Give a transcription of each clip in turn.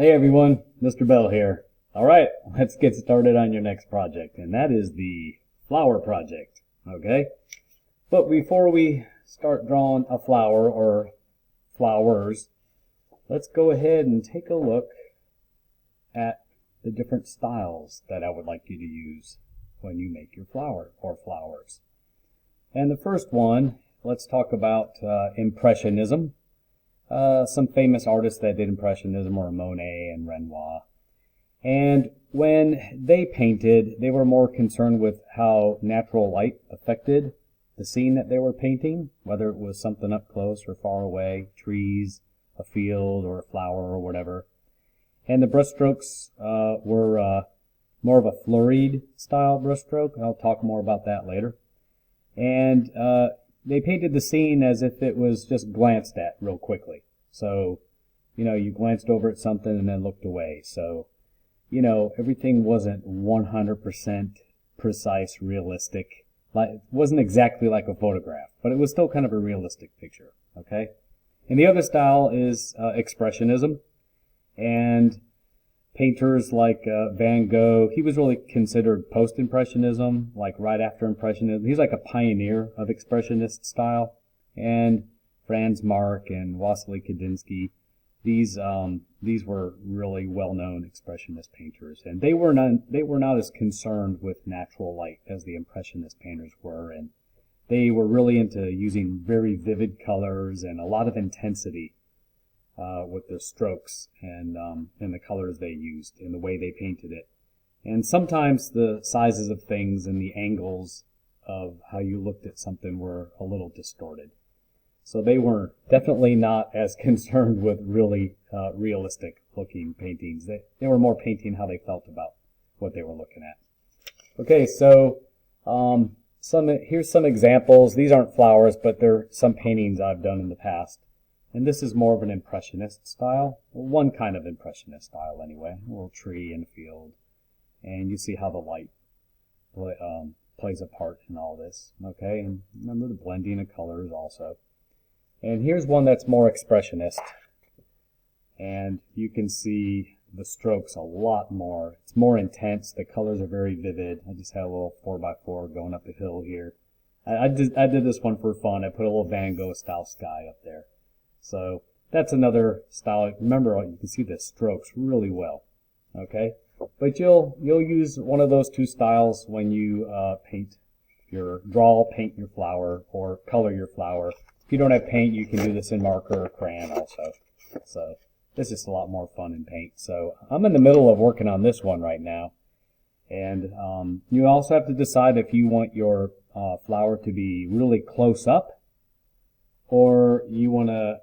Hey everyone, Mr. Bell here. Alright, let's get started on your next project, and that is the flower project, okay? But before we start drawing a flower or flowers, let's go ahead and take a look at the different styles that I would like you to use when you make your flower or flowers. And the first one, let's talk about Impressionism. Some famous artists that did Impressionism were Monet and Renoir. And when they painted, they were more concerned with how natural light affected the scene that they were painting, whether it was something up close or far away, trees, a field, or a flower, or whatever. And the brushstrokes were more of a flurried style brushstroke. I'll talk more about that later. And they painted the scene as if it was just glanced at real quickly. So, you glanced over at something and then looked away. So, everything wasn't 100% precise, realistic. It wasn't exactly like a photograph, but it was still kind of a realistic picture, okay? And the other style is Expressionism. And painters like Van Gogh, he was really considered post-Impressionism, like right after Impressionism. He's like a pioneer of Expressionist style. And Franz Marc and Wassily Kandinsky, these were really well-known Expressionist painters. And they were not as concerned with natural light as the Impressionist painters were. And they were really into using very vivid colors and a lot of intensity with their strokes and the colors they used and the way they painted it. And sometimes the sizes of things and the angles of how you looked at something were a little distorted. So they were definitely not as concerned with really realistic looking paintings. They were more painting how they felt about what they were looking at. Okay, so here's some examples. These aren't flowers, but they're some paintings I've done in the past. And this is more of an Impressionist style, one kind of Impressionist style anyway, a little tree in a field. And you see how the light plays a part in all this, okay? And remember the blending of colors also. And here's one that's more Expressionist. And you can see the strokes a lot more. It's more intense. The colors are very vivid. I just had a little 4x4 going up a hill here. I did this one for fun. I put a little Van Gogh style sky up there. So that's another style. Remember, you can see the strokes really well, okay? But you'll use one of those two styles when you paint your flower or color your flower. If you don't have paint, you can do this in marker or crayon also. So this is a lot more fun in paint. So I'm in the middle of working on this one right now, and you also have to decide if you want your flower to be really close up, or you want to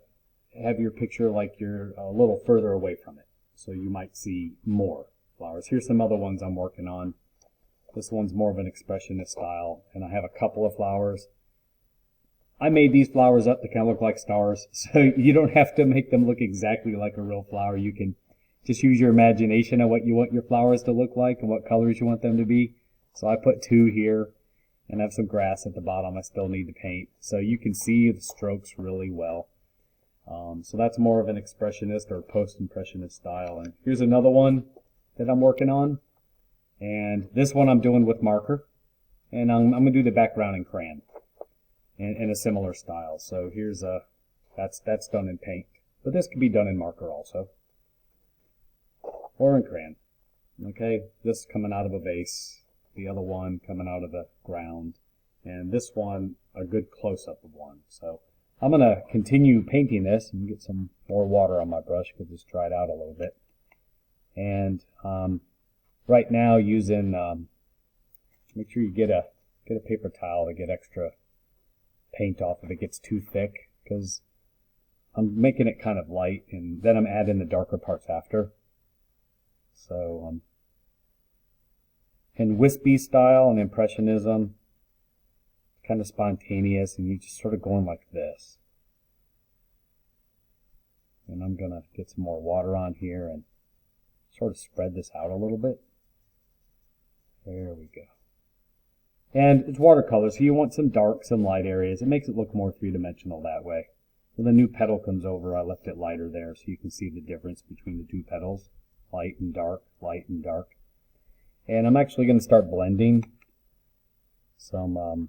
have your picture like you're a little further away from it. So you might see more flowers. Here's some other ones I'm working on. This one's more of an Expressionist style, and I have a couple of flowers. I made these flowers up to kind of look like stars, so you don't have to make them look exactly like a real flower. You can just use your imagination of what you want your flowers to look like and what colors you want them to be. So I put two here, and I have some grass at the bottom I still need to paint. So you can see the strokes really well. So that's more of an Expressionist or post-Impressionist style. And here's another one that I'm working on. And this one I'm doing with marker. And I'm going to do the background in crayon in a similar style. So here's that's done in paint. But this can be done in marker also. Or in crayon. Okay, this coming out of a vase. The other one coming out of the ground. And this one, a good close-up of one. So I'm going to continue painting this and get some more water on my brush because it's dried out a little bit. And right now using, make sure you get a paper towel to get extra paint off if it gets too thick, because I'm making it kind of light and then I'm adding the darker parts after. So, in wispy style and Impressionism, kind of spontaneous, and you just sort of going like this. And I'm going to get some more water on here and sort of spread this out a little bit. There we go. And it's watercolor, so you want some dark, some light areas. It makes it look more three-dimensional that way. When the new petal comes over, I left it lighter there so you can see the difference between the two petals. Light and dark, light and dark. And I'm actually going to start blending some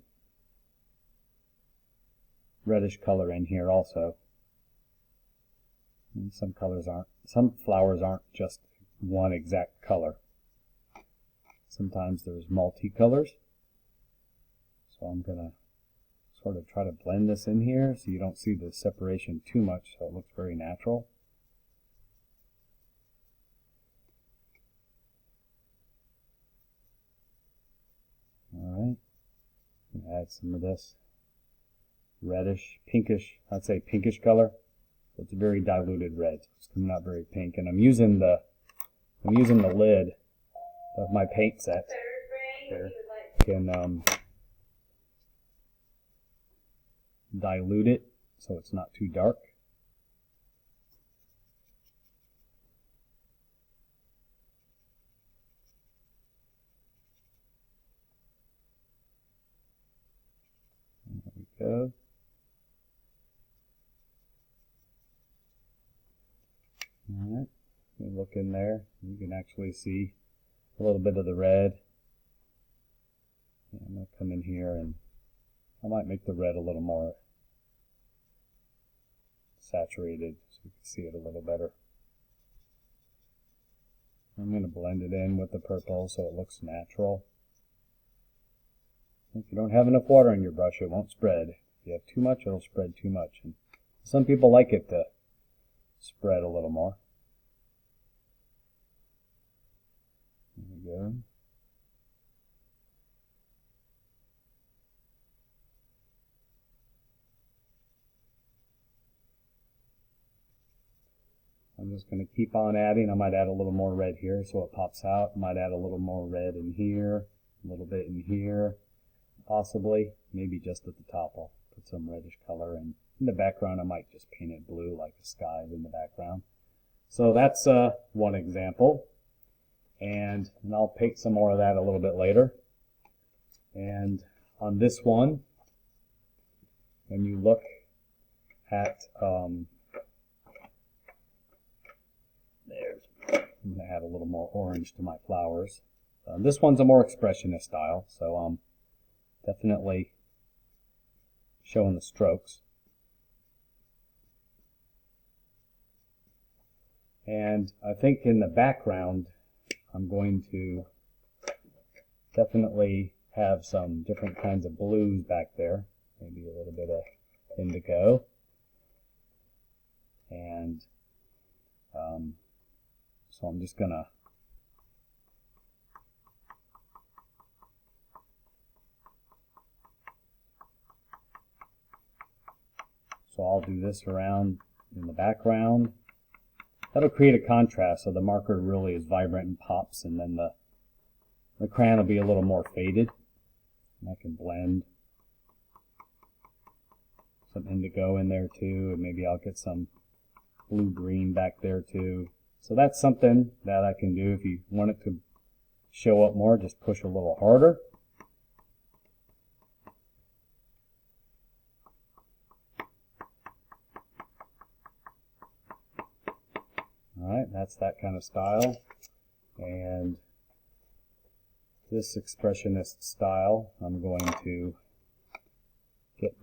reddish color in here also. And some flowers aren't just one exact color. Sometimes there's multicolors. So I'm going to sort of try to blend this in here so you don't see the separation too much, so it looks very natural. Alright, add some of this reddish, pinkish, I'd say pinkish color. It's a very diluted red. It's coming out very pink, and I'm using the lid of my paint set here. Can dilute it so it's not too dark. There we go. Alright, you look in there, you can actually see a little bit of the red. Yeah, I'm going to come in here and I might make the red a little more saturated so you can see it a little better. I'm going to blend it in with the purple so it looks natural. If you don't have enough water in your brush, it won't spread. If you have too much, it'll spread too much. And some people like it to spread a little more. There we go. I'm just going to keep on adding. I might add a little more red here so it pops out. I might add a little more red in here, a little bit in here, possibly. Maybe just at the top I'll put some reddish color. And in the background I might just paint it blue like the sky is in the background. So that's one example. And I'll paint some more of that a little bit later. And on this one, when you look at I'm going to add a little more orange to my flowers. This one's a more expressionist style, so definitely showing the strokes. And I think in the background, I'm going to definitely have some different kinds of blues back there. Maybe a little bit of indigo. And so I'm just going to I'll do this around in the background. That'll create a contrast so the marker really is vibrant and pops, and then the crayon will be a little more faded. And I can blend some indigo in there too, and maybe I'll get some blue-green back there too. So that's something that I can do. If you want it to show up more, just push a little harder. Alright, that's that kind of style. And this expressionist style, I'm going to get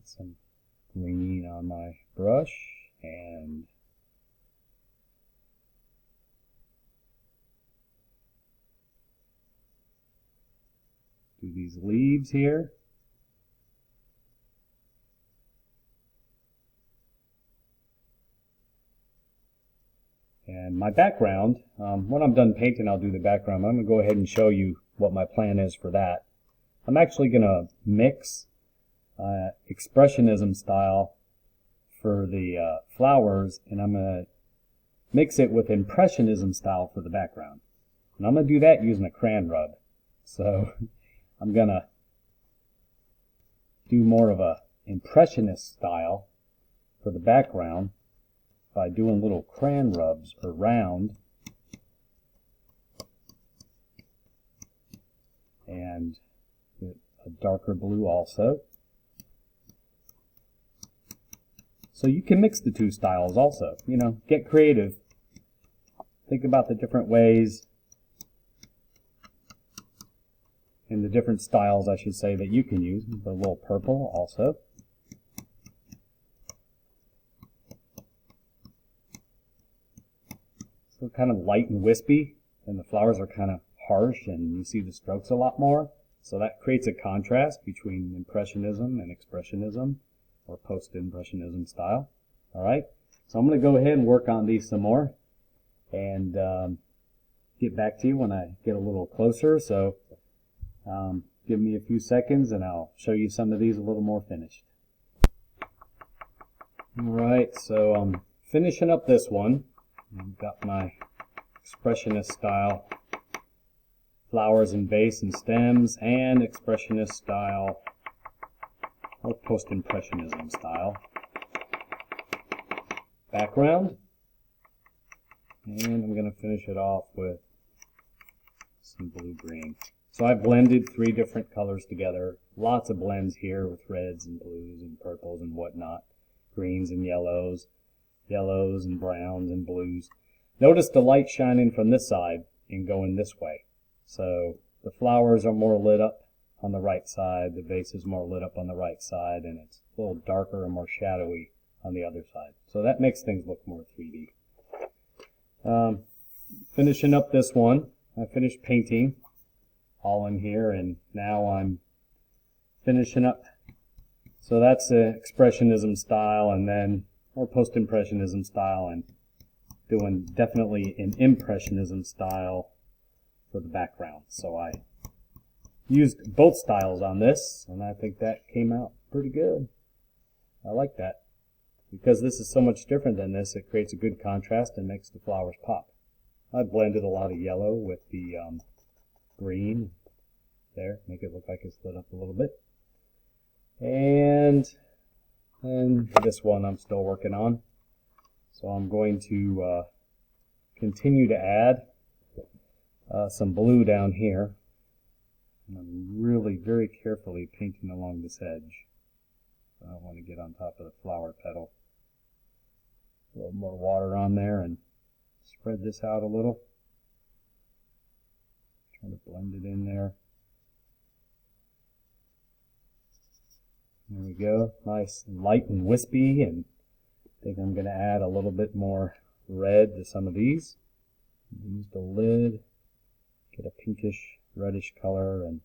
some green on my brush and do these leaves here. And my background, when I'm done painting, I'll do the background. I'm going to go ahead and show you what my plan is for that. I'm actually going to mix Expressionism style for the flowers, and I'm going to mix it with Impressionism style for the background. And I'm going to do that using a crayon rub. So I'm going to do more of a Impressionist style for the background by doing little crayon rubs around and a darker blue also. So you can mix the two styles also. You know, get creative. Think about the different ways and the different styles, I should say, that you can use. The little purple also. So kind of light and wispy, and the flowers are kind of harsh, and you see the strokes a lot more. So that creates a contrast between Impressionism and Expressionism, or Post-Impressionism style. All right, so I'm going to go ahead and work on these some more, and get back to you when I get a little closer. So give me a few seconds, and I'll show you some of these a little more finished. All right, so I'm finishing up this one. I've got my Expressionist style flowers and vase and stems, and Expressionist style or Post-Impressionism style background. And I'm going to finish it off with some blue-green. So I blended 3 different colors together. Lots of blends here with reds and blues and purples and whatnot. Greens and yellows and browns and blues. Notice the light shining from this side and going this way. So the flowers are more lit up on the right side, the vase is more lit up on the right side, and it's a little darker and more shadowy on the other side. So that makes things look more 3D. Finishing up this one, I finished painting all in here, and now I'm finishing up. So that's the Expressionism style, and then or Post-Impressionism style, and doing definitely an Impressionism style for the background. So I used both styles on this, and I think that came out pretty good. I like that. Because this is so much different than this, it creates a good contrast and makes the flowers pop. I blended a lot of yellow with the green there, make it look like it's lit up a little bit. And this one I'm still working on. So I'm going to continue to add some blue down here. And I'm really very carefully painting along this edge. I don't want to get on top of the flower petal. A little more water on there and spread this out a little. Try to blend it in there. There we go. Nice and light and wispy, and I think I'm going to add a little bit more red to some of these. Use the lid, get a pinkish reddish color, and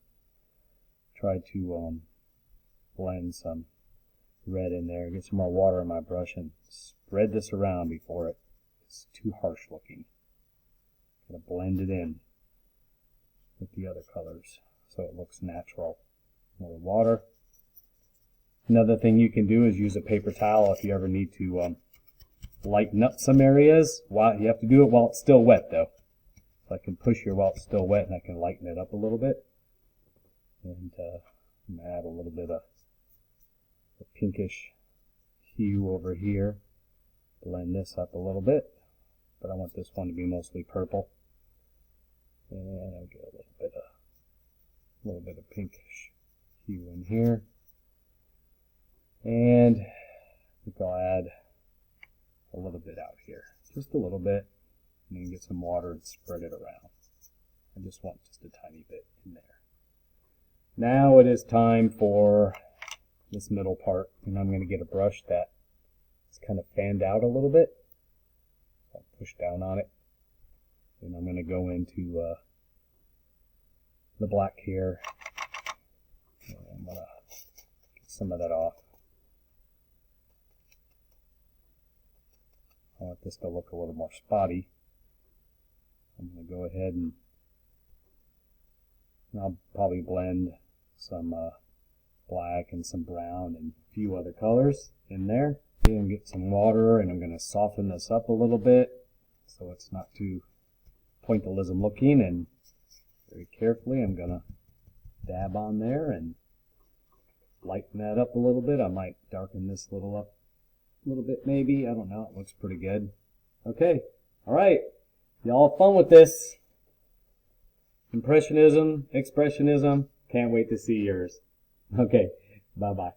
try to blend some red in there. Get some more water in my brush and spread this around before it's too harsh looking. Gonna blend it in with the other colors so it looks natural. More water. Another thing you can do is use a paper towel if you ever need to lighten up some areas. You have to do it while it's still wet though. So I can push here while it's still wet, and I can lighten it up a little bit. And add a little bit of a pinkish hue over here. Blend this up a little bit, but I want this one to be mostly purple. And I'll get a little bit of pinkish hue in here. And I think I'll add a little bit out here, just a little bit, and then get some water and spread it around. I just want just a tiny bit in there. Now it is time for this middle part, and I'm going to get a brush that is kind of fanned out a little bit. I'll push down on it, and I'm going to go into the black here. And I'm going to get some of that off. I want this to look a little more spotty. I'm going to go ahead and I'll probably blend some black and some brown and a few other colors in there. And get some water, and I'm going to soften this up a little bit so it's not too pointillism looking, and very carefully I'm going to dab on there and lighten that up a little bit. I might darken this up a little bit maybe. I don't know. It looks pretty good. Okay. All right. Y'all have fun with this. Impressionism, Expressionism. Can't wait to see yours. Okay. Bye-bye.